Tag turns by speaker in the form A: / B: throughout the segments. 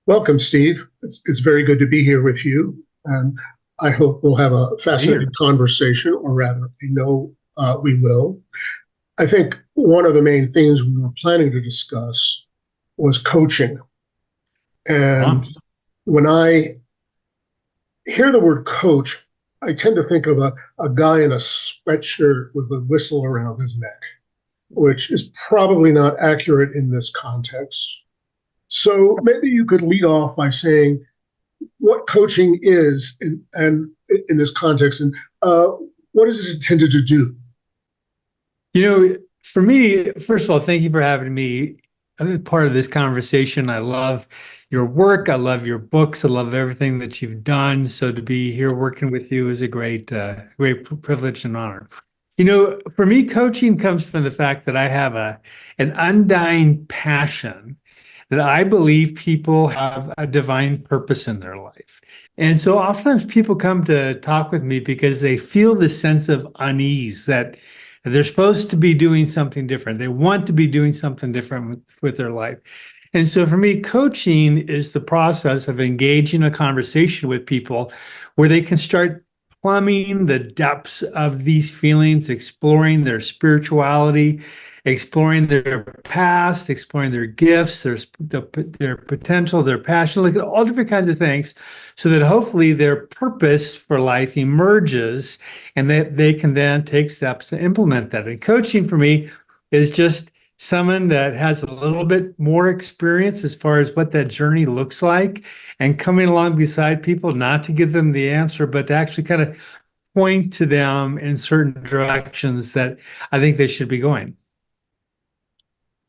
A: Welcome, Steve. It's very good to be here with you, and I hope we'll have a fascinating conversation, or rather, I know we will. I think one of the main things we were planning to discuss was coaching. And when I hear the word coach, I tend to think of a guy in a sweatshirt with a whistle around his neck, which is probably not accurate in this context. So maybe you could lead off by saying what coaching is and in this context, and what is it intended to do?
B: For me, first of all, thank you for having me part of this conversation. I love your work. I love your books. I love everything that you've done. So to be here working with you is a great privilege and honor. For me, coaching comes from the fact that I have an undying passion that I believe people have a divine purpose in their life. And so oftentimes people come to talk with me because they feel the sense of unease that they're supposed to be doing something different. They want to be doing something different with their life. And so for me, coaching is the process of engaging a conversation with people where they can start plumbing the depths of these feelings, exploring their spirituality, exploring their past, exploring their gifts, their potential, their passion, look at all different kinds of things so that hopefully their purpose for life emerges and that they can then take steps to implement that. And coaching for me is just someone that has a little bit more experience as far as what that journey looks like and coming along beside people, not to give them the answer, but to actually kind of point to them in certain directions that I think they should be going.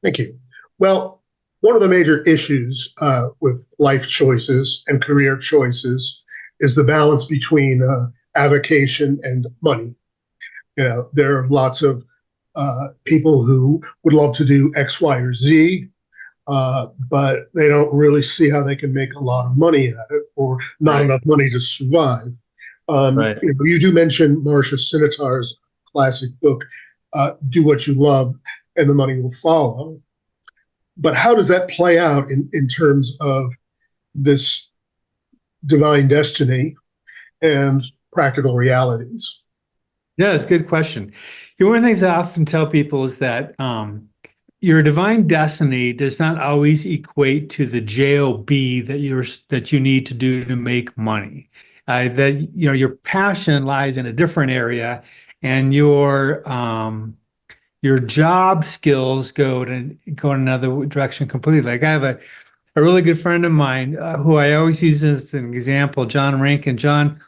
A: Thank you. Well, one of the major issues with life choices and career choices is the balance between avocation and money. There are lots of people who would love to do X, Y, or Z, but they don't really see how they can make a lot of money at it, or not enough money to survive. You do mention Marcia Sinitar's classic book, Do What You Love, and the money will follow. But how does that play out in terms of this divine destiny and practical realities?
B: Yeah, it's a good question. One of the things I often tell people is that your divine destiny does not always equate to the job that you need to do to make money. Your passion lies in a different area, and your job skills go in another direction completely. Like I have a really good friend of mine who I always use as an example, John Rankin. John,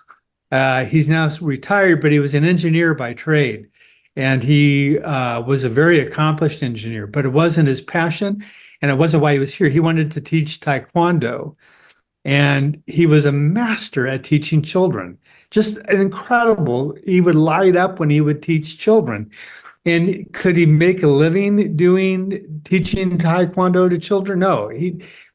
B: he's now retired, but he was an engineer by trade. And he was a very accomplished engineer, but it wasn't his passion. And it wasn't why he was here. He wanted to teach Taekwondo. And he was a master at teaching children. Just an incredible. He would light up when he would teach children. And could he make a living teaching Taekwondo to children? No,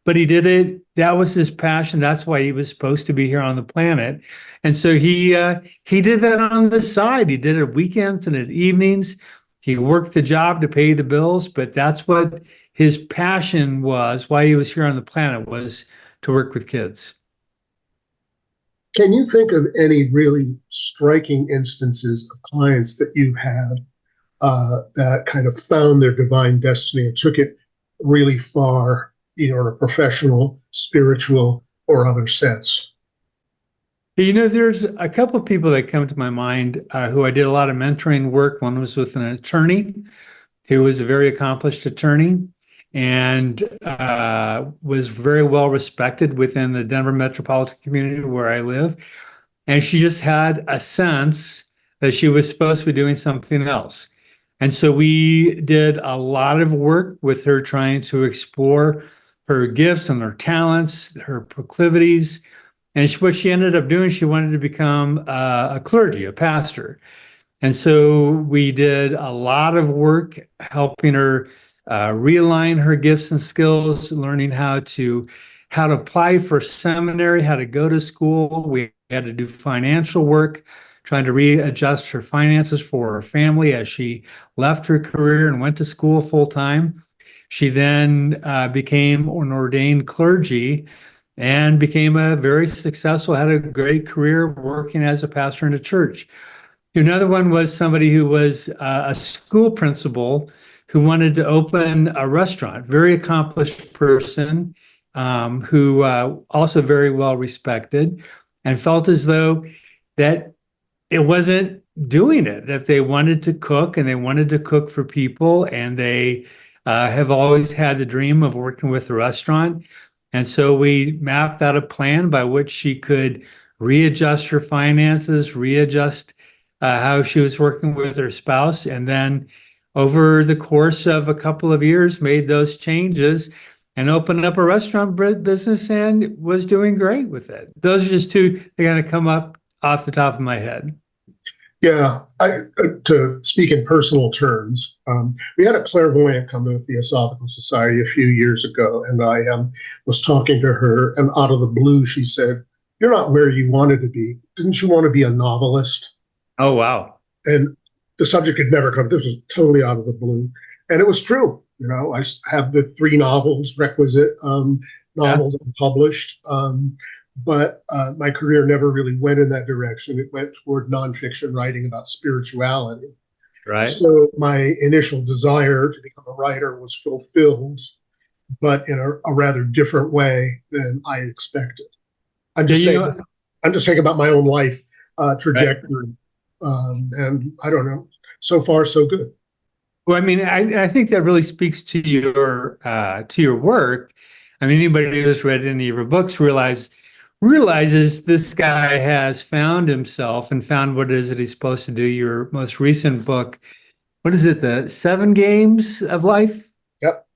B: but he did it. That was his passion. That's why he was supposed to be here on the planet. And so he did that on the side. He did it at weekends and at evenings. He worked the job to pay the bills, but that's what his passion was, why he was here on the planet, was to work with kids.
A: Can you think of any really striking instances of clients that you've had that kind of found their divine destiny and took it really far, either in a professional, spiritual, or other sense?
B: There's a couple of people that come to my mind who I did a lot of mentoring work. One was with an attorney who was a very accomplished attorney and was very well respected within the Denver metropolitan community where I live. And she just had a sense that she was supposed to be doing something else. And so we did a lot of work with her trying to explore her gifts and her talents, her proclivities. And what she ended up doing, she wanted to become a clergy, a pastor. And so we did a lot of work helping her realign her gifts and skills, learning how to apply for seminary, how to go to school. We had to do financial work, trying to readjust her finances for her family as she left her career and went to school full time. She then became an ordained clergy and became a very successful, had a great career working as a pastor in a church. Another one was somebody who was a school principal who wanted to open a restaurant, very accomplished person, who also very well respected, and felt as though that it wasn't doing it, that they wanted to cook and they wanted to cook for people, and they have always had the dream of working with a restaurant. And so we mapped out a plan by which she could readjust her finances, readjust how she was working with her spouse, and then over the course of a couple of years made those changes and opened up a restaurant business and was doing great with it. Those are just two that kind of come up off the top of my head.
A: Yeah, to speak in personal terms, we had a clairvoyant come to the Theosophical Society a few years ago, and I was talking to her, and out of the blue, she said, "You're not where you wanted to be. Didn't you want to be a novelist?"
B: Oh, wow.
A: And the subject had never come. This was totally out of the blue. And it was true. You know, I have the 3 novels, requisite novels published. But my career never really went in that direction. It went toward nonfiction writing about spirituality.
B: Right.
A: So my initial desire to become a writer was fulfilled, but in a rather different way than I expected. I'm just saying about my own life trajectory. Right. And I don't know, so far, so good.
B: Well, I mean, I think that really speaks to your work. I mean, anybody who's read any of your books realizes this guy has found himself and found what it is that he's supposed to do. Your most recent book, what is it, The 7 Games of Life?
A: Yep.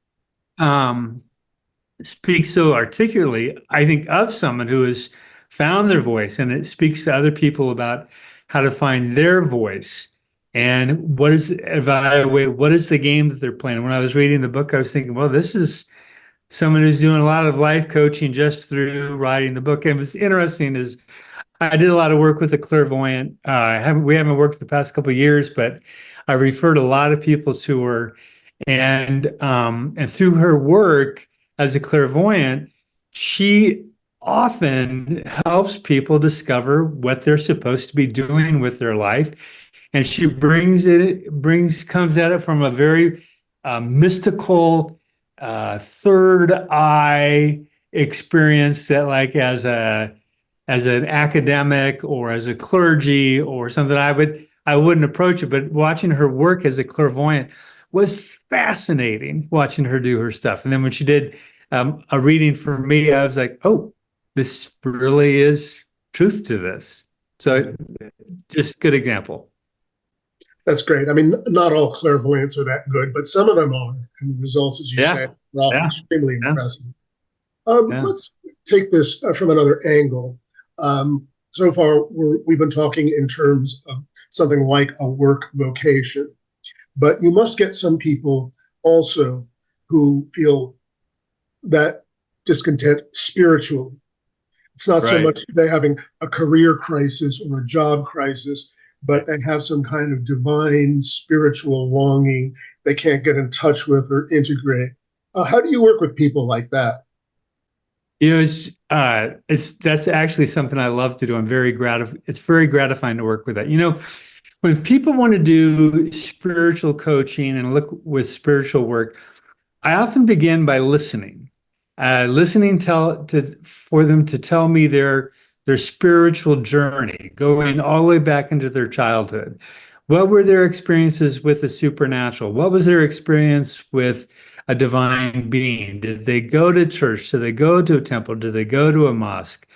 B: Speaks so articulately, I think, of someone who has found their voice, and it speaks to other people about how to find their voice and evaluate what is the game that they're playing. When I was reading the book, I was thinking, well, this is someone who's doing a lot of life coaching just through writing the book. And what's interesting is I did a lot of work with a clairvoyant. We haven't worked the past couple of years, but I referred a lot of people to her, and through her work as a clairvoyant, she often helps people discover what they're supposed to be doing with their life. And she comes at it from a very mystical third eye experience that, like, as an academic or as a clergy or something, I wouldn't approach it. But watching her work as a clairvoyant was fascinating, watching her do her stuff. And then when she did a reading for me, I was like, oh, this really is truth to this. So just good example.
A: That's great. I mean, not all clairvoyants are that good, but some of them are. And the results, as you said, are often extremely impressive. Let's take this from another angle. So far, we've been talking in terms of something like a work vocation, but you must get some people also who feel that discontent spiritually. It's not so much they're having a career crisis or a job crisis, but they have some kind of divine spiritual longing they can't get in touch with or integrate. How do you work with people like that?
B: You know, that's actually something I love to do. It's very gratifying to work with that. You know, when people want to do spiritual coaching and look with spiritual work, I often begin by listening for them to tell me their spiritual journey, going all the way back into their childhood. What were their experiences with the supernatural? What was their experience with a divine being? Did they go to church? Did they go to a temple? Did they go to a mosque?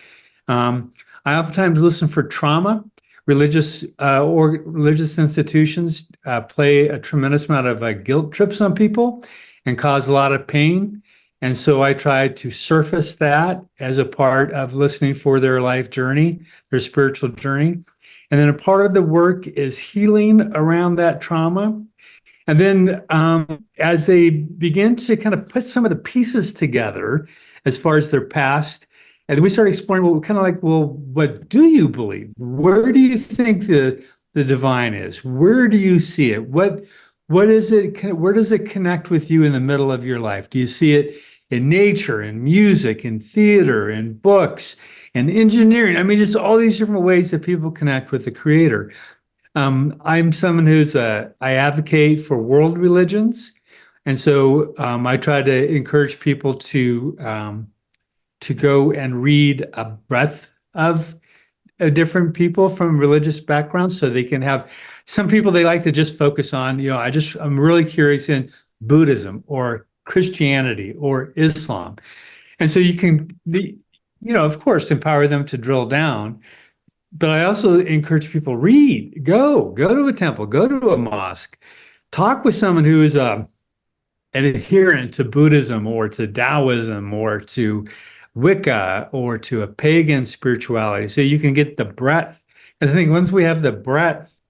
B: I oftentimes listen for trauma. Religious institutions play a tremendous amount of guilt trips on people and cause a lot of pain. And so I try to surface that as a part of listening for their life journey, their spiritual journey. And then a part of the work is healing around that trauma. And then as they begin to kind of put some of the pieces together as far as their past, and we start exploring, what do you believe? Where do you think the divine is? Where do you see it? What is it? Where does it connect with you in the middle of your life? Do you see it in nature, in music, in theater, in books, and engineering. I mean, just all these different ways that people connect with the Creator. I'm someone I advocate for world religions. And so I try to encourage people to go and read a breadth of different people from religious backgrounds, so they can have some people they like to just focus on, I'm really curious in Buddhism or Christianity or Islam. And so you can, of course, empower them to drill down. But I also encourage people read, go to a temple, go to a mosque, talk with someone who is an adherent to Buddhism or to Taoism or to Wicca or to a pagan spirituality, so you can get the breadth. And I think once we have the breadth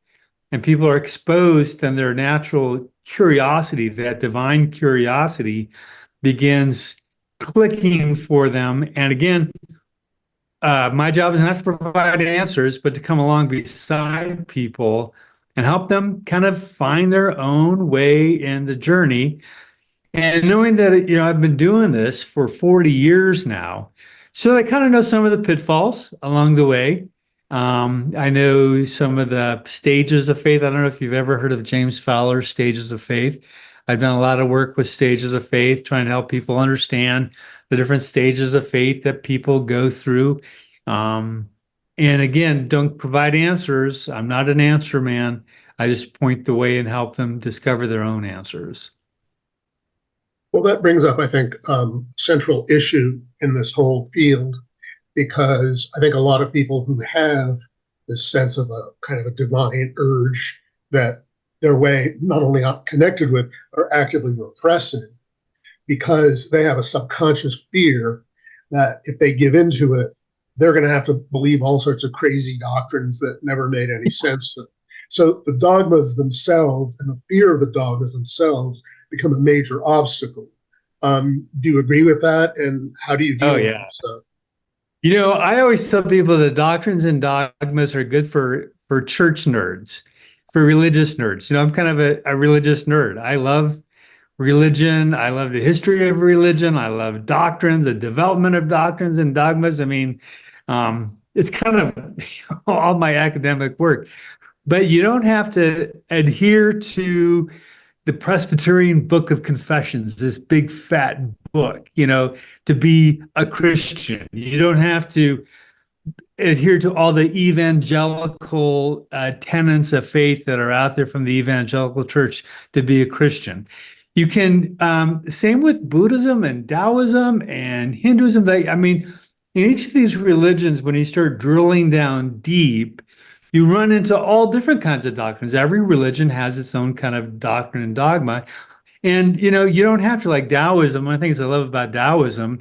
B: and people are exposed, then their natural curiosity, that divine curiosity, begins clicking for them. And again, my job is not to provide answers, but to come along beside people and help them kind of find their own way in the journey. And knowing that, I've been doing this for 40 years now, so I kind of know some of the pitfalls along the way. I know some of the stages of faith. I don't know if you've ever heard of James Fowler's Stages of Faith. I've done a lot of work with stages of faith, trying to help people understand the different stages of faith that people go through. And again, don't provide answers. I'm not an answer man. I just point the way and help them discover their own answers.
A: Well, that brings up, I think, central issue in this whole field, because I think a lot of people who have this sense of a kind of a divine urge that their way not only not connected with, are actively repressing, because they have a subconscious fear that if they give into it, they're going to have to believe all sorts of crazy doctrines that never made any sense to them. So the dogmas themselves and the fear of the dogmas themselves become a major obstacle. Do you agree with that? And how do you deal with it? So,
B: I always tell people that doctrines and dogmas are good for church nerds, for religious nerds. I'm kind of a religious nerd. I love religion. I love the history of religion. I love doctrines, the development of doctrines and dogmas. I mean, it's kind of all my academic work. But you don't have to adhere to the Presbyterian Book of Confessions, this big fat book, to be a Christian. You don't have to adhere to all the evangelical tenets of faith that are out there from the evangelical church to be a Christian. You can, same with Buddhism and Taoism and Hinduism. In each of these religions, when you start drilling down deep, you run into all different kinds of doctrines. Every religion has its own kind of doctrine and dogma. And, you don't have to, like Taoism. One of the things I love about Taoism,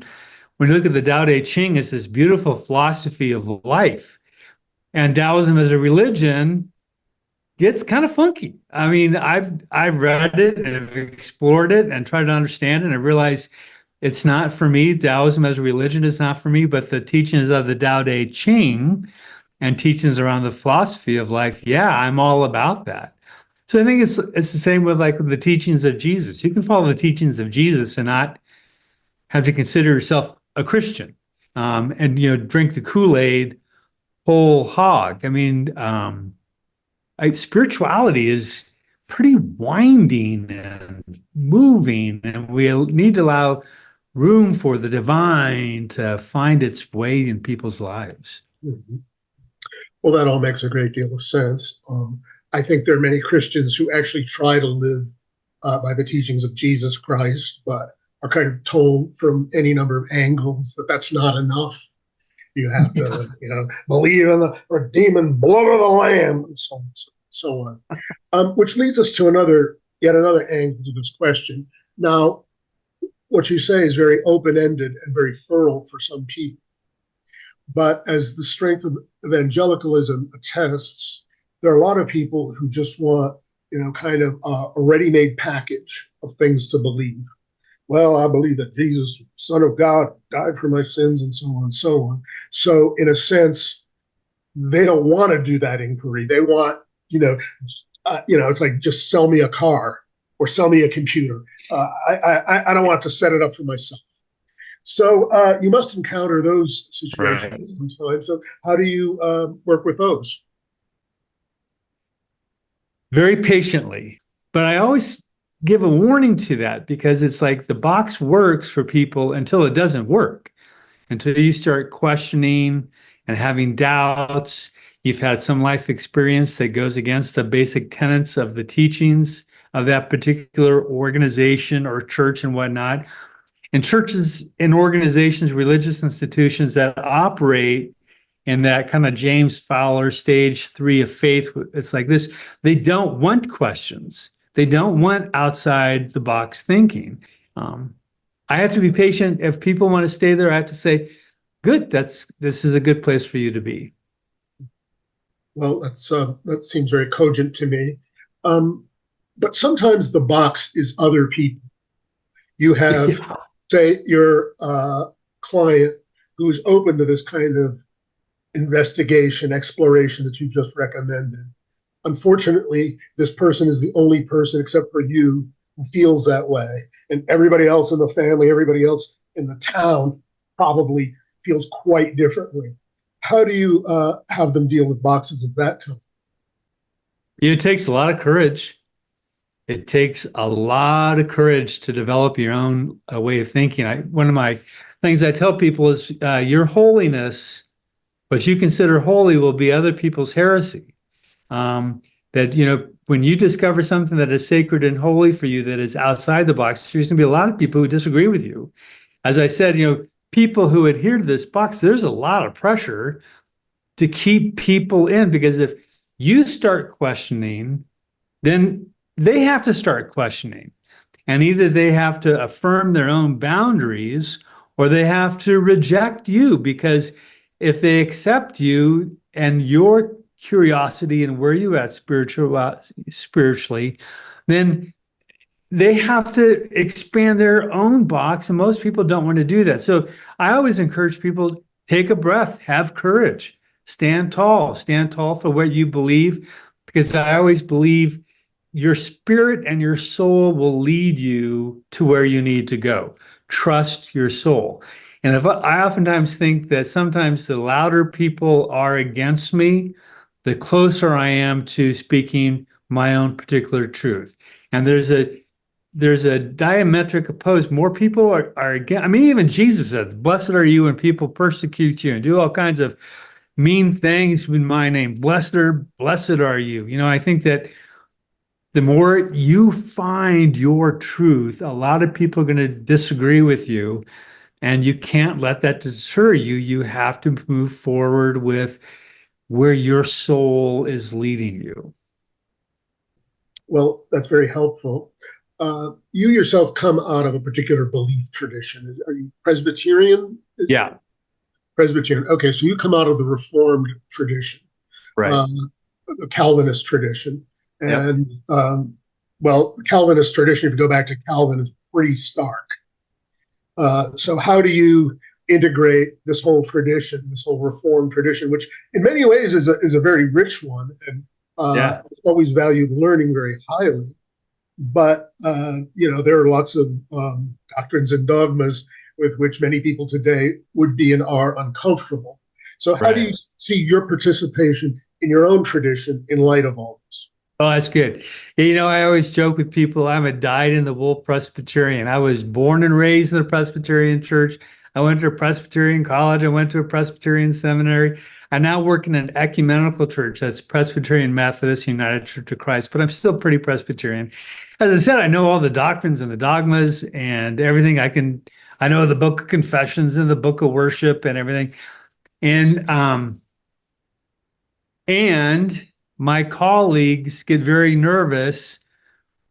B: when you look at the Tao Te Ching, it's this beautiful philosophy of life. And Taoism as a religion gets kind of funky. I've read it and I've explored it and tried to understand it, and I realized it's not for me. Taoism as a religion is not for me, but the teachings of the Tao Te Ching and teachings around the philosophy of life, yeah, I'm all about that. So I think it's the same with like the teachings of Jesus. You can follow the teachings of Jesus and not have to consider yourself a Christian, and drink the Kool-Aid whole hog. Spirituality is pretty winding and moving, and we need to allow room for the divine to find its way in people's lives.
A: mm-hmm. Well, that all makes a great deal of sense. I think there are many Christians who actually try to live by the teachings of Jesus Christ, but are kind of told from any number of angles that that's not enough. You have to, believe in the redeeming blood of the Lamb, and so on. Which leads us to yet another angle to this question. Now, what you say is very open-ended and very fertile for some people. But as the strength of evangelicalism attests, there are a lot of people who just want, kind of a ready-made package of things to believe. Well, I believe that Jesus, Son of God, died for my sins, and so on and so on. So in a sense, they don't want to do that inquiry. They want, it's like, just sell me a car or sell me a computer. I don't want to set it up for myself. So you must encounter those
B: Right.
A: situations sometimes. So how do you work with those?
B: Very patiently. But I always give a warning to that because it's like the box works for people until it doesn't work, until you start questioning and having doubts. You've had some life experience that goes against the basic tenets of the teachings of that particular organization or church and whatnot. And churches and organizations, religious institutions that operate in that kind of James Fowler stage 3 of faith, it's like this, they don't want questions. They don't want outside the box thinking. I have to be patient. If people want to stay there, I have to say, good, this is a good place for you to be.
A: Well, that seems very cogent to me. But sometimes the box is other people. You have,
B: Yeah.
A: say, your client who's open to this kind of investigation, exploration that you just recommended. Unfortunately, this person is the only person except for you who feels that way. And everybody else in the family, everybody else in the town probably feels quite differently. How do you have them deal with boxes of that kind?
B: It takes a lot of courage. It takes a lot of courage to develop your own way of thinking. One of my things I tell people is your holiness, what you consider holy, will be other people's heresy. That, when you discover something that is sacred and holy for you that is outside the box, there's going to be a lot of people who disagree with you. As I said, people who adhere to this box, there's a lot of pressure to keep people in, because if you start questioning, then they have to start questioning. And either they have to affirm their own boundaries or they have to reject you, because if they accept you and your curiosity and where you at spiritually, then they have to expand their own box. And most people don't want to do that. So I always encourage people, take a breath, have courage, stand tall for what you believe, because I always believe your spirit and your soul will lead you to where you need to go. Trust your soul. And if I oftentimes think that sometimes the louder people are against me, the closer I am to speaking my own particular truth. And there's a diametric opposed. More people are against. I mean, even Jesus said, "Blessed are you when people persecute you and do all kinds of mean things in my name. Blessed are you." I think that the more you find your truth, a lot of people are going to disagree with you, and you can't let that deter you. You have to move forward with where your soul is leading you.
A: Well, that's very helpful. You yourself come out of a particular belief tradition. Are you Presbyterian?
B: Yeah,
A: Presbyterian. Okay, so you come out of the Reformed tradition,
B: right.
A: The Calvinist tradition.
B: Yep.
A: And well, the Calvinist tradition, if you go back to Calvin, is pretty stark. So how do you integrate this whole tradition, this whole Reformed tradition, which in many ways is a very rich one, and
B: Yeah.
A: always valued learning very highly. But there are lots of doctrines and dogmas with which many people today would be and are uncomfortable. So how do you see your participation in your own tradition in light of all this?
B: Oh, that's good. I always joke with people, I'm a dyed-in-the-wool Presbyterian. I was born and raised in the Presbyterian church. I went to a Presbyterian college. I went to a Presbyterian seminary. I now work in an ecumenical church that's Presbyterian Methodist United Church of Christ, but I'm still pretty Presbyterian. As I said, I know all the doctrines and the dogmas and everything. I know the Book of Confessions and the Book of Worship and everything. And my colleagues get very nervous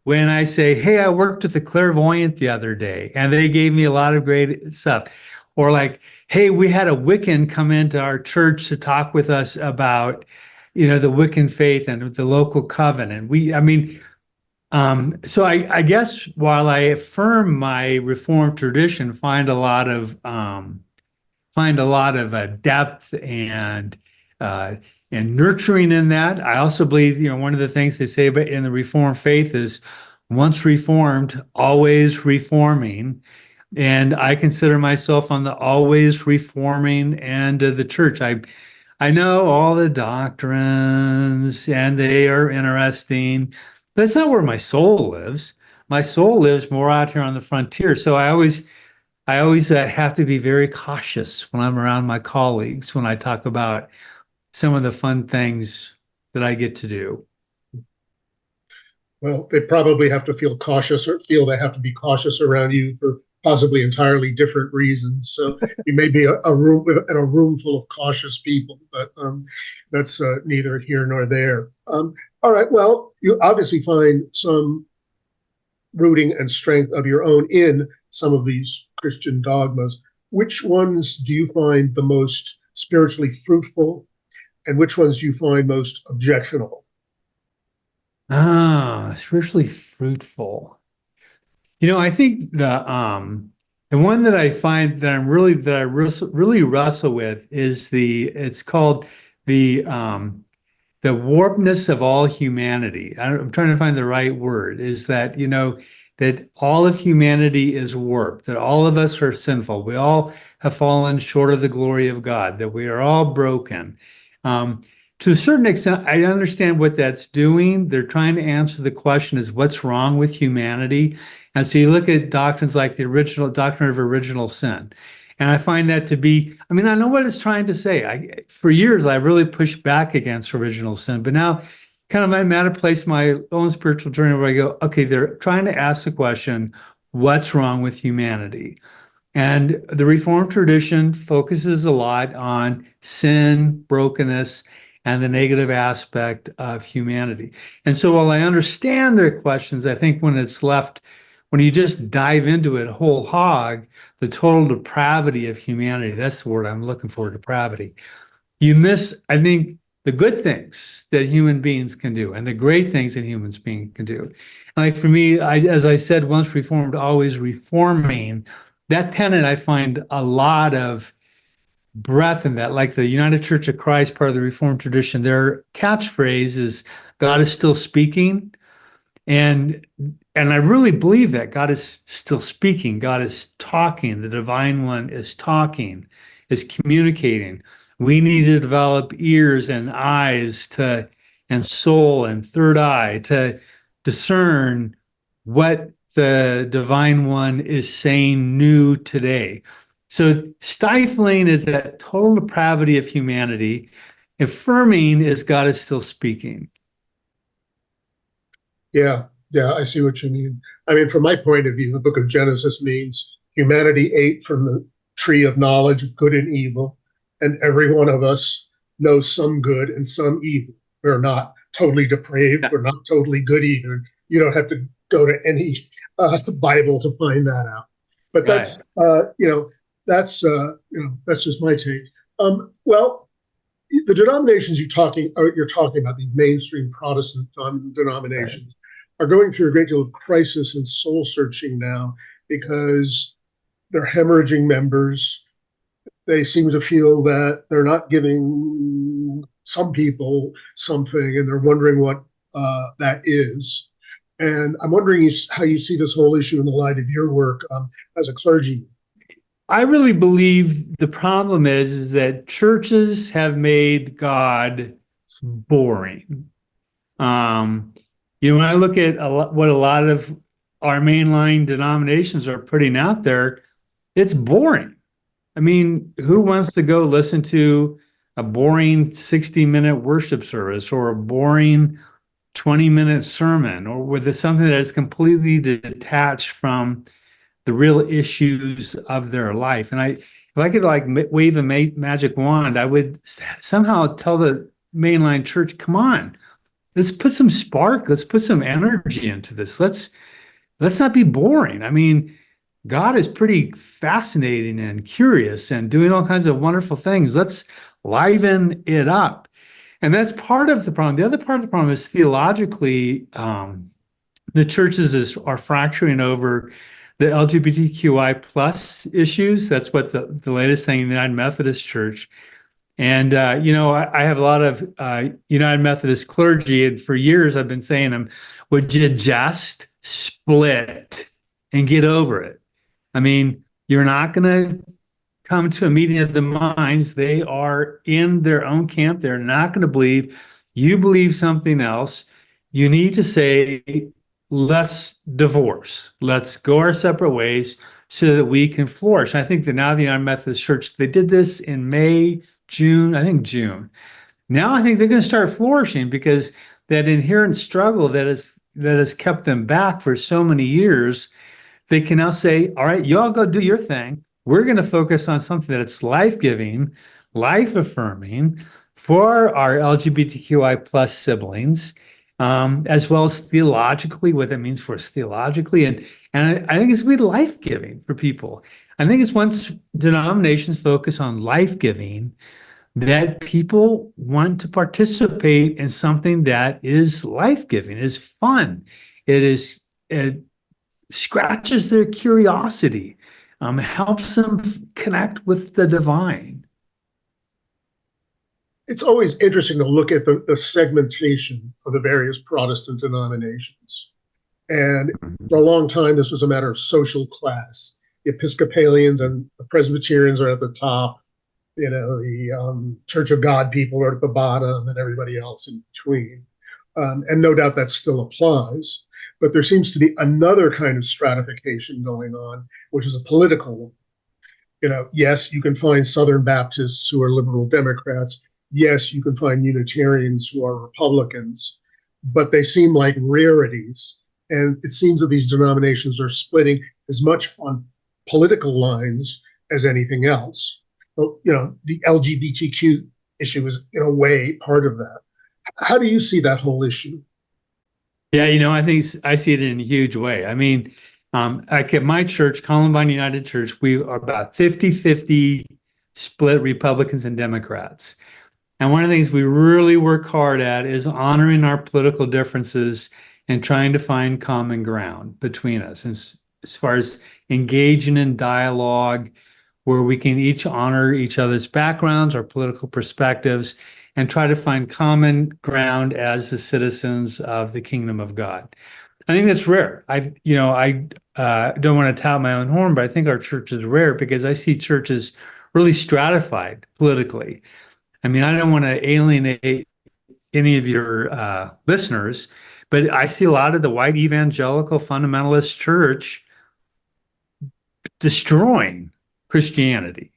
B: when I say, "Hey, I worked with a clairvoyant the other day, and they gave me a lot of great stuff." Or like, "Hey, we had a Wiccan come into our church to talk with us about, the Wiccan faith and the local covenant." So I guess while I affirm my Reformed tradition, find a lot of depth and nurturing in that. I also believe, one of the things they say about in the Reformed faith is once reformed, always reforming. And I consider myself on the always reforming end of the church. I know all the doctrines and they are interesting, but it's not where my soul lives. My soul lives more out here on the frontier. So I always have to be very cautious when I'm around my colleagues when I talk about some of the fun things that I get to do.
A: Well, they probably have to feel cautious or feel they have to be cautious around you for possibly entirely different reasons. So you may be a room in a room full of cautious people, but that's neither here nor there. All right. Well, you obviously find some rooting and strength of your own in some of these Christian dogmas. Which ones do you find the most spiritually fruitful, and which ones do you find most objectionable?
B: Spiritually fruitful. I think the one that I find that I really wrestle with is it's called the warpness of all humanity. I'm trying to find the right word, is that, that all of humanity is warped, that all of us are sinful. We all have fallen short of the glory of God, that we are all broken. To a certain extent, I understand what that's doing. They're trying to answer the question is what's wrong with humanity? And so you look at doctrines like the original doctrine of original sin. And I find that to be, I mean, I know what it's trying to say. For years, I really pushed back against original sin, but now kind of I'm at a place in my own spiritual journey where I go, okay, they're trying to ask the question, what's wrong with humanity? And the Reformed tradition focuses a lot on sin, brokenness, and the negative aspect of humanity. And so while I understand their questions, I think when you just dive into it whole hog, the total depravity of humanity, that's the word I'm looking for, depravity. You miss, I think, the good things that human beings can do and the great things that humans beings can do. And like for me, as I said, once reformed, always reforming, that tenet, I find a lot of breadth in that. Like the United Church of Christ, part of the Reformed tradition, their catchphrase is God is still speaking. And I really believe that God is still speaking. God is talking. The divine one is talking, is communicating. We need to develop ears and eyes and soul and third eye to discern what the divine one is saying new today. So stifling is that total depravity of humanity. Affirming is God is still speaking.
A: Yeah, yeah, I see what you mean. I mean, from my point of view, the book of Genesis means humanity ate from the tree of knowledge of good and evil, and every one of us knows some good and some evil. We're not totally depraved. We're not totally good either. You don't have to go to any Bible to find that out. But that's that's just my take. Well, the denominations you're talking about, these mainstream Protestant denominations, are going through a great deal of crisis and soul searching now because they're hemorrhaging members. They seem to feel that they're not giving some people something, and they're wondering what that is. And I'm wondering how you see this whole issue in the light of your work as a clergyman.
B: I really believe the problem is that churches have made God boring. When I look at what a lot of our mainline denominations are putting out there, it's boring. I mean, who wants to go listen to a boring 60-minute worship service or a boring 20-minute sermon or with something that is completely detached from the real issues of their life? And if I could like wave a magic wand, I would somehow tell the mainline church, come on, let's put some spark, let's put some energy into this. Let's not be boring. I mean, God is pretty fascinating and curious and doing all kinds of wonderful things. Let's liven it up. And that's part of the problem. The other part of the problem is theologically, the churches are fracturing over the LGBTQI plus issues. That's what the latest thing in the United Methodist Church. And, I have a lot of United Methodist clergy, and for years I've been saying would you just split and get over it? I mean, you're not going to come to a meeting of the minds. They are in their own camp. They're not going to believe. You believe something else. You need to say, let's divorce. Let's go our separate ways so that we can flourish. I think that now the United Methodist Church, they did this in May, June, I think June. Now I think they're going to start flourishing because that inherent struggle that has kept them back for so many years, they can now say, all right, you all go do your thing. We're going to focus on something that's life-giving, life-affirming for our LGBTQI plus siblings, as well as theologically, what that means for us theologically. And I think it's going to be life-giving for people. I think it's once denominations focus on life-giving, that people want to participate in something that is life-giving, is fun. It scratches their curiosity, helps them connect with the divine.
A: It's always interesting to look at the segmentation of the various Protestant denominations. And for a long time, this was a matter of social class. The Episcopalians and the Presbyterians are at the top. The Church of God people are at the bottom, and everybody else in between. And no doubt that still applies. But there seems to be another kind of stratification going on, which is a political one. Yes, you can find Southern Baptists who are liberal Democrats. Yes, you can find Unitarians who are Republicans, but they seem like rarities. And it seems that these denominations are splitting as much on political lines as anything else. So, the LGBTQ issue is, in a way, part of that. How do you see that whole issue?
B: Yeah, I think I see it in a huge way. I mean, like at my church, Columbine United Church, we are about 50-50 split Republicans and Democrats. And one of the things we really work hard at is honoring our political differences and trying to find common ground between us. And as far as engaging in dialogue, where we can each honor each other's backgrounds, our political perspectives, and try to find common ground as the citizens of the kingdom of God. I think that's rare. I don't want to tout my own horn, but I think our church is rare because I see churches really stratified politically. I mean, I don't want to alienate any of your listeners, but I see a lot of the white evangelical fundamentalist church destroying Christianity.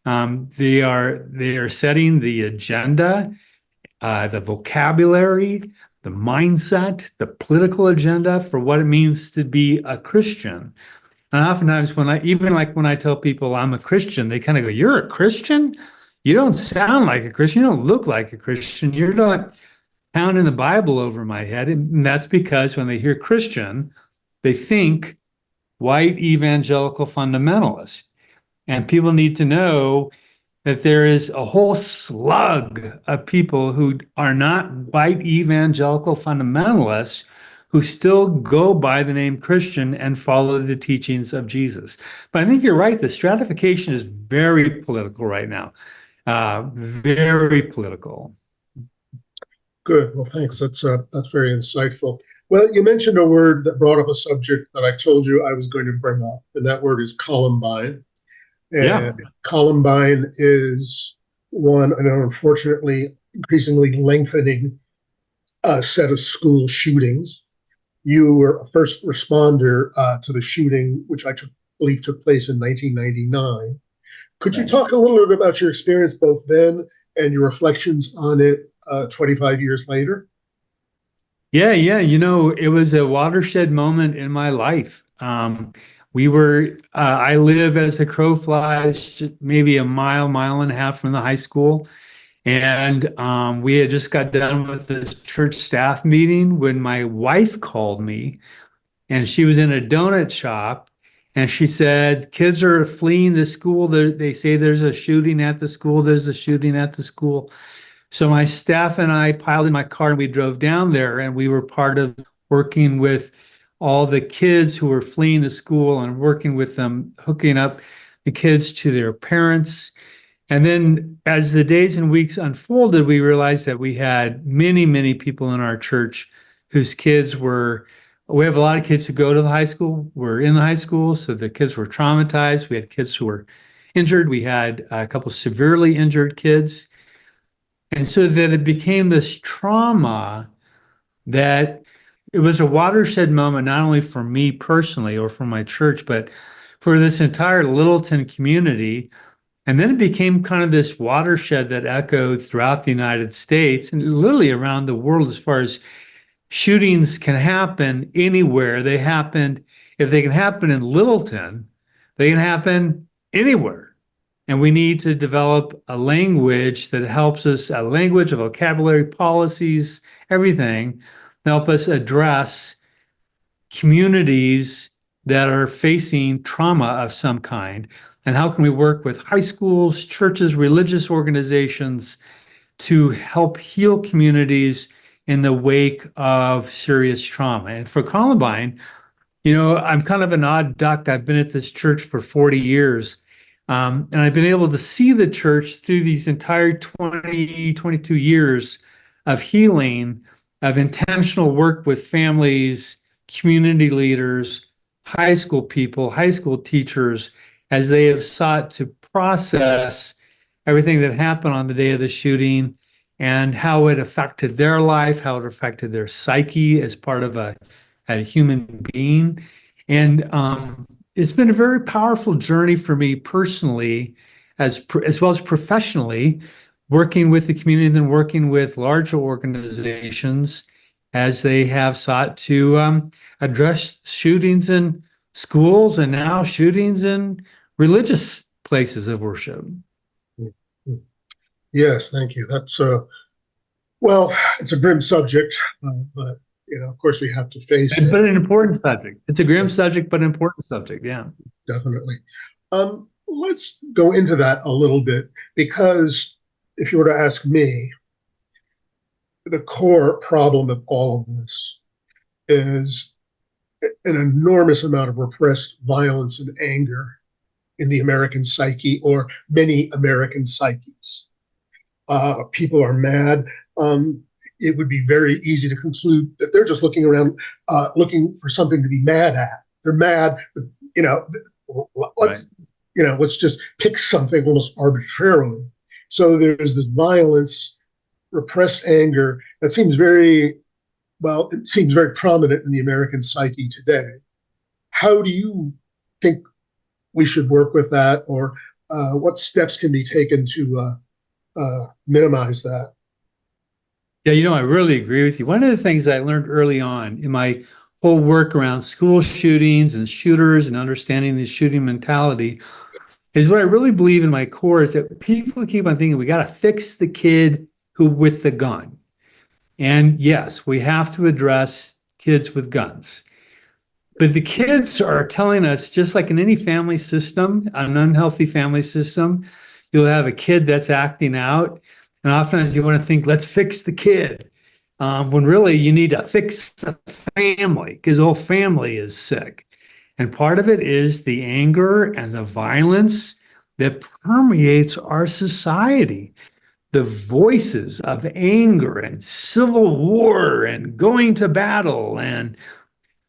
B: They are setting the agenda, the vocabulary, the mindset, the political agenda for what it means to be a Christian. And oftentimes when I tell people I'm a Christian, they kind of go, "You're a Christian? You don't sound like a Christian. You don't look like a Christian. You're not pounding the Bible over my head." And that's because when they hear Christian, they think white evangelical fundamentalist. And people need to know that there is a whole slug of people who are not white evangelical fundamentalists who still go by the name Christian and follow the teachings of Jesus. But I think you're right. The stratification is very political right now. Very political.
A: Good. Well, thanks. That's very insightful. Well, you mentioned a word that brought up a subject that I told you I was going to bring up, and that word is Columbine. And
B: Yeah.
A: Columbine is one, and unfortunately, increasingly lengthening set of school shootings. You were a first responder to the shooting, which I believe took place in 1999. Could you talk a little bit about your experience both then and your reflections on it 25 years later?
B: Yeah. It was a watershed moment in my life. I live as the crow flies, maybe a mile and a half from the high school. And we had just got done with the church staff meeting when my wife called me, and she was in a donut shop. And she said, "Kids are fleeing the school. They say there's a shooting at the school. There's a shooting at the school." So my staff and I piled in my car and we drove down there, and we were part of working with all the kids who were fleeing the school and working with them, hooking up the kids to their parents. And then as the days and weeks unfolded, we realized that we had many, many people in our church whose kids were We have a lot of kids who go to the high school. We're in the high school, so the kids were traumatized. We had kids who were injured. We had a couple severely injured kids. And so that it became this trauma that it was a watershed moment, not only for me personally or for my church, but for this entire Littleton community. And then it became kind of this watershed that echoed throughout the United States and literally around the world as far as shootings can happen anywhere. They happened, if they can happen in Littleton, they can happen anywhere. And we need to develop a language that helps us, a language, a vocabulary, policies, everything, to help us address communities that are facing trauma of some kind. And how can we work with high schools, churches, religious organizations to help heal communities in the wake of serious trauma? And for Columbine, I'm kind of an odd duck. I've been at this church for 40 years. And I've been able to see the church through these entire 20, 22 years of healing, of intentional work with families, community leaders, high school people, high school teachers, as they have sought to process everything that happened on the day of the shooting and how it affected their life, how it affected their psyche as part of a human being. And it's been a very powerful journey for me personally, as well as professionally, working with the community and then working with larger organizations as they have sought to address shootings in schools and now shootings in religious places of worship.
A: Yes, thank you. That's well, it's a grim subject, but of course, we have to face it.
B: But an important subject. It's a grim subject, but an important subject. Yeah,
A: Definitely. Let's go into that a little bit, because if you were to ask me, the core problem of all of this is an enormous amount of repressed violence and anger in the American psyche, or many American psyches. People are mad. It would be very easy to conclude that they're just looking around, looking for something to be mad at. They're mad, but let's just pick something almost arbitrarily. So there's this violence, repressed anger that seems very prominent in the American psyche today. How do you think we should work with that, or what steps can be taken to minimize that?
B: Yeah, I really agree with you. One of the things I learned early on in my whole work around school shootings and shooters and understanding the shooting mentality is what I really believe in my core is that people keep on thinking we got to fix the kid who with the gun. And yes, we have to address kids with guns. But the kids are telling us, just like in any family system, an unhealthy family system, you'll have a kid that's acting out. And oftentimes you want to think, let's fix the kid, when really you need to fix the family because the whole family is sick. And part of it is the anger and the violence that permeates our society. The voices of anger and civil war and going to battle and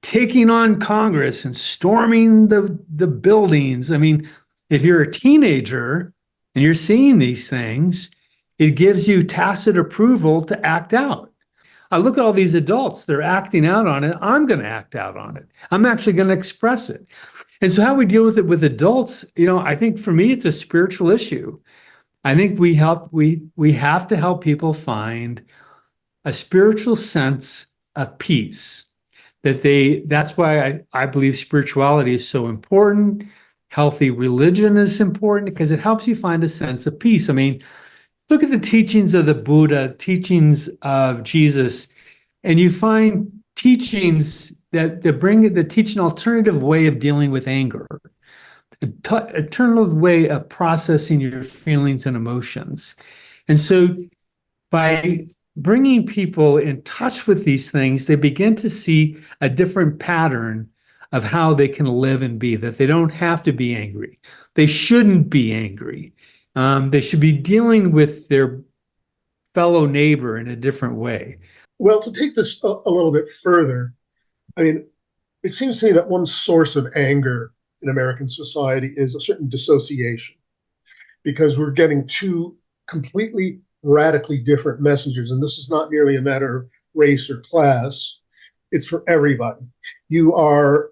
B: taking on Congress and storming the buildings. I mean, if you're a teenager and you're seeing these things, it gives you tacit approval to act out. I look at all these adults, they're acting out on it. I'm going to act out on it. I'm actually going to express it. And so how we deal with it with adults, I think for me, it's a spiritual issue. I think we have to help people find a spiritual sense of peace. That's why I believe spirituality is so important. Healthy religion is important because it helps you find a sense of peace. I mean, look at the teachings of the Buddha, teachings of Jesus, and you find teachings that teach an alternative way of dealing with anger, an alternative way of processing your feelings and emotions. And so by bringing people in touch with these things, they begin to see a different pattern of how they can live and be, that they don't have to be angry. They shouldn't be angry. They should be dealing with their fellow neighbor in a different way.
A: Well, to take this a little bit further, I mean, it seems to me that one source of anger in American society is a certain dissociation because we're getting two completely radically different messages. And this is not merely a matter of race or class, it's for everybody. You are,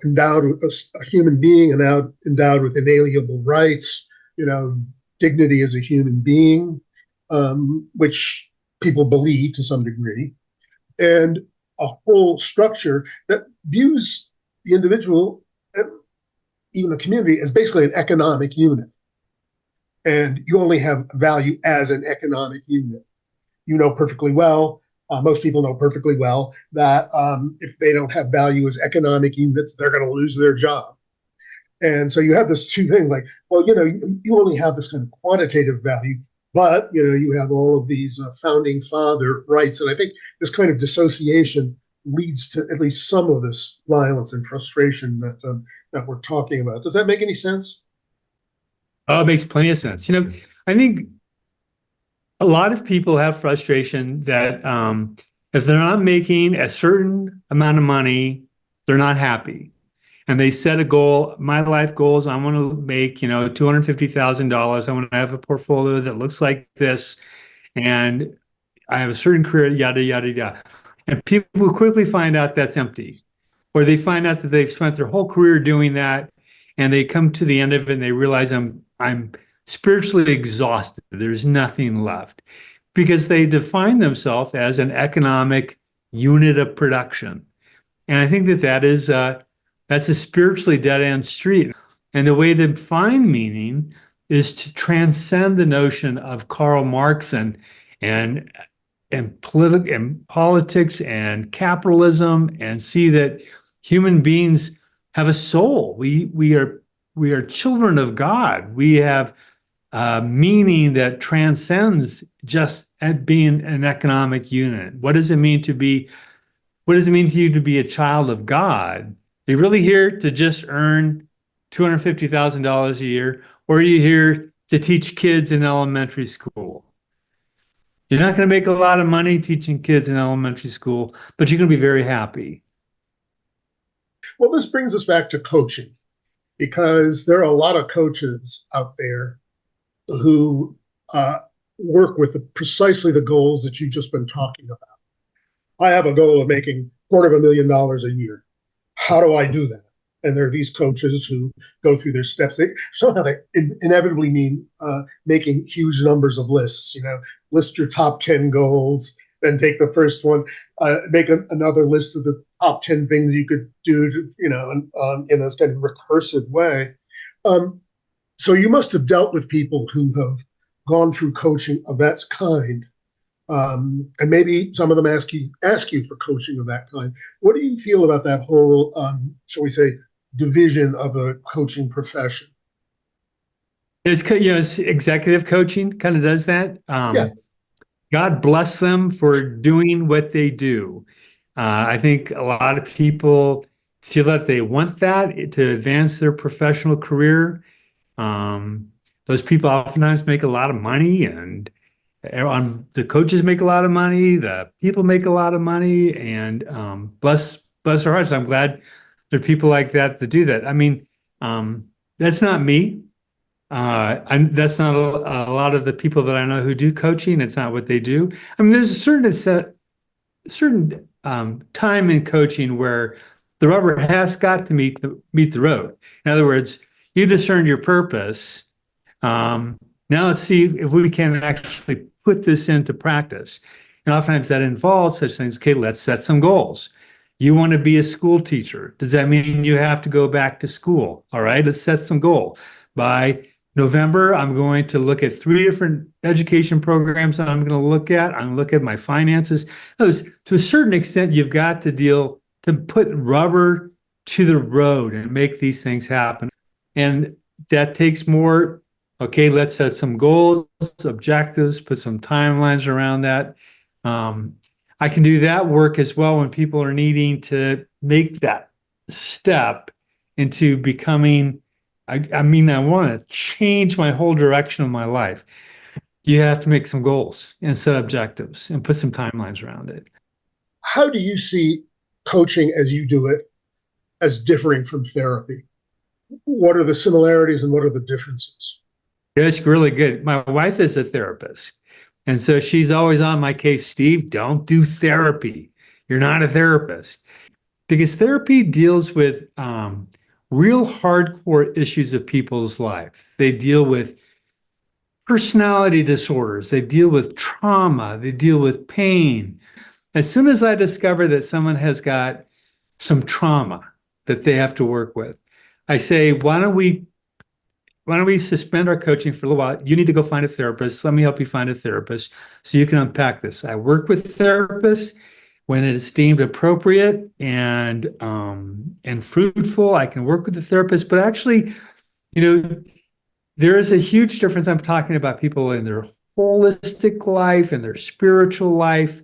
A: endowed with a human being and endowed with inalienable rights, dignity as a human being, which people believe to some degree, and a whole structure that views the individual and even the community as basically an economic unit. And you only have value as an economic unit. You know perfectly well, most people know perfectly well, that if they don't have value as economic units, they're going to lose their job. And so you have this two things like, well, you only have this kind of quantitative value, but, you have all of these founding father rights. And I think this kind of dissociation leads to at least some of this violence and frustration that we're talking about. Does that make any sense?
B: Oh, it makes plenty of sense. I think a lot of people have frustration that if they're not making a certain amount of money, they're not happy. And they set a goal. My life goals, I want to make, $250,000. I want to have a portfolio that looks like this. And I have a certain career, yada, yada, yada. And people quickly find out that's empty. Or they find out that they've spent their whole career doing that. And they come to the end of it and they realize I'm spiritually exhausted. There's nothing left. Because they define themselves as an economic unit of production. And I think that's a spiritually dead-end street. And the way to find meaning is to transcend the notion of Karl Marx and politics and capitalism, and see that human beings have a soul. We are children of God. We have meaning that transcends just at being an economic unit. What does it mean to you to be a child of God? Are you really here to just earn $250,000 a year, or are you here to teach kids in elementary school? You're not going to make a lot of money teaching kids in elementary school, but you're going to be very happy.
A: Well, this brings us back to coaching, because there are a lot of coaches out there who work with precisely the goals that you've just been talking about. I have a goal of making $250,000 a year. How do I do that? And there are these coaches who go through their steps. They inevitably mean making huge numbers of lists. List your top 10 goals, then take the first one, make another list of the top 10 things you could do, in a kind of recursive way. So you must have dealt with people who have gone through coaching of that kind. And maybe some of them ask you for coaching of that kind. What do you feel about that whole, shall we say, division of a coaching profession?
B: It's executive coaching kind of does that.
A: Yeah.
B: God bless them for doing what they do. I think a lot of people feel that they want that to advance their professional career. Those people oftentimes make a lot of money, and the coaches make a lot of money, the people make a lot of money, and bless their hearts. I'm glad there are people like that do that. I mean, that's not me. That's not a lot of the people that I know who do coaching. It's not what they do. I mean, there's a certain time in coaching where the rubber has got to meet the road. In other words, you discern your purpose. Now let's see if we can actually put this into practice. And oftentimes that involves such things. Okay, let's set some goals. You want to be a school teacher. Does that mean you have to go back to school? All right, let's set some goal. By November, I'm going to look at 3 different education programs that I'm going to look at. I'm going to look at my finances. To a certain extent, you've got to put rubber to the road and make these things happen. And that takes more, okay, let's set some goals, objectives, put some timelines around that. I can do that work as well when people are needing to make that step into becoming, I want to change my whole direction of my life. You have to make some goals and set objectives and put some timelines around it.
A: how do you see coaching as you do it as differing from therapy? What are the similarities and what are the differences?
B: It's really good. My wife is a therapist. And so she's always on my case, Steve, don't do therapy. You're not a therapist. Because therapy deals with real hardcore issues of people's life. They deal with personality disorders, they deal with trauma, they deal with pain. As soon as I discover that someone has got some trauma that they have to work with, I say, why don't we suspend our coaching for a little while? You need to go find a therapist. Let me help you find a therapist so you can unpack this. I work with therapists when it is deemed appropriate and fruitful. I can work with the therapist, but actually, there is a huge difference. I'm talking about people in their holistic life and their spiritual life.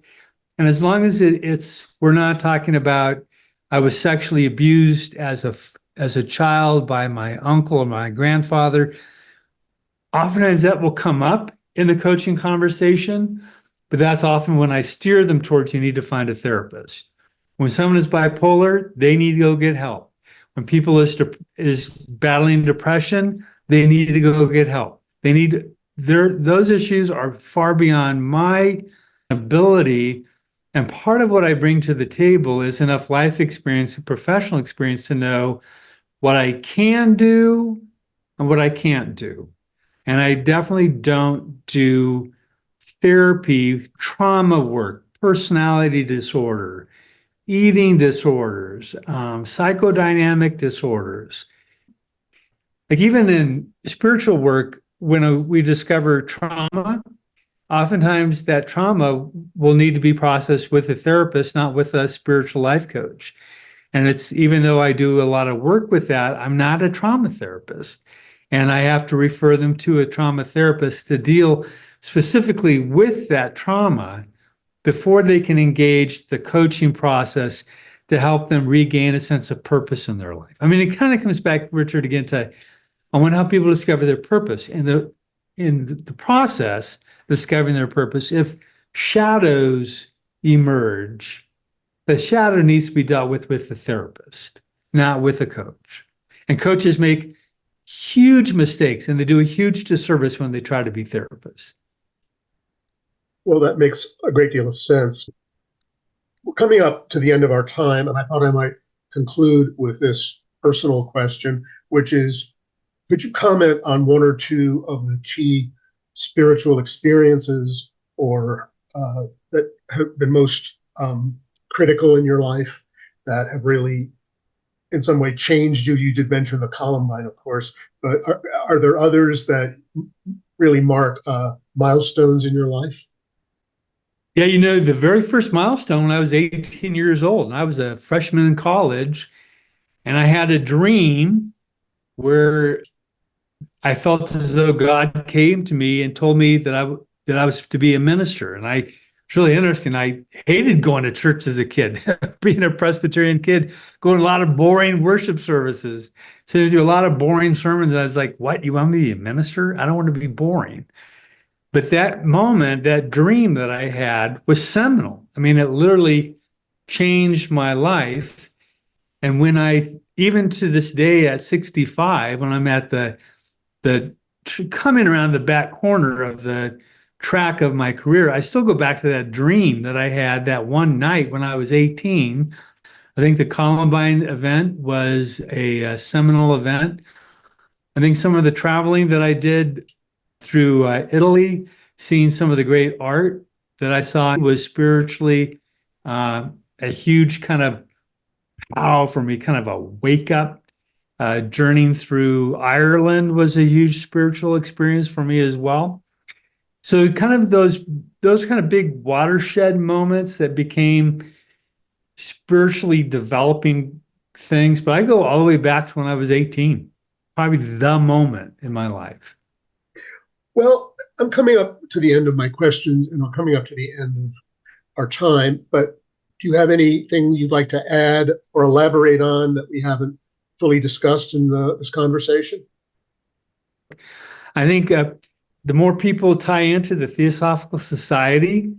B: And as long as we're not talking about, I was sexually abused as a child by my uncle or my grandfather, oftentimes that will come up in the coaching conversation, but that's often when I steer them towards, you need to find a therapist. When someone is bipolar, they need to go get help. When people is battling depression, they need to go get help. Those issues are far beyond my ability. And part of what I bring to the table is enough life experience and professional experience to know what I can do and what I can't do. And I definitely don't do therapy, trauma work, personality disorder, eating disorders, psychodynamic disorders. Like even in spiritual work, when we discover trauma, oftentimes that trauma will need to be processed with a therapist, not with a spiritual life coach. And it's, even though I do a lot of work with that, I'm not a trauma therapist. And I have to refer them to a trauma therapist to deal specifically with that trauma before they can engage the coaching process to help them regain a sense of purpose in their life. I mean, it kind of comes back, Richard, again to, I want to help people discover their purpose. In the process, discovering their purpose, if shadows emerge, the shadow needs to be dealt with the therapist, not with a coach. And coaches make huge mistakes and they do a huge disservice when they try to be therapists.
A: Well, that makes a great deal of sense. We're coming up to the end of our time, and I thought I might conclude with this personal question, which is, could you comment on one or two of the key spiritual experiences or that have been most critical in your life, that have really in some way changed you? You did mention the Columbine, of course, but are there others that really mark milestones in your life?
B: Yeah, the very first milestone when I was 18 years old, and I was a freshman in college, and I had a dream where I felt as though God came to me and told me that I was to be a minister. And it's really interesting. I hated going to church as a kid, being a Presbyterian kid, going to a lot of boring worship services, sitting through a lot of boring sermons. And I was like, what, you want me to be a minister? I don't want to be boring. But that moment, that dream that I had was seminal. I mean, it literally changed my life. And when even to this day at 65, when I'm at the coming around the back corner of the track of my career, I still go back to that dream that I had that one night when I was 18. I think the Columbine event was a seminal event. I think some of the traveling that I did through Italy, seeing some of the great art that I saw was spiritually a huge kind of wow for me, kind of a wake up. Journeying through Ireland was a huge spiritual experience for me as well. So kind of those kind of big watershed moments that became spiritually developing things. But I go all the way back to when I was 18, probably the moment in my life.
A: Well, I'm coming up to the end of my questions, and I'm coming up to the end of our time, but do you have anything you'd like to add or elaborate on that we haven't fully discussed in this conversation?
B: I think the more people tie into the Theosophical Society,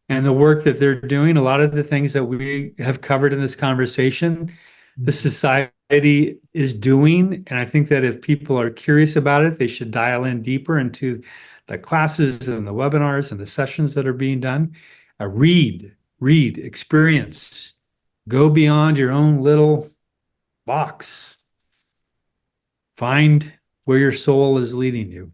B: and the work that they're doing, a lot of the things that we have covered in this conversation, the society is doing. And I think that if people are curious about it, they should dial in deeper into the classes and the webinars and the sessions that are being done. Read, experience, go beyond your own little box. Find where your soul is leading you.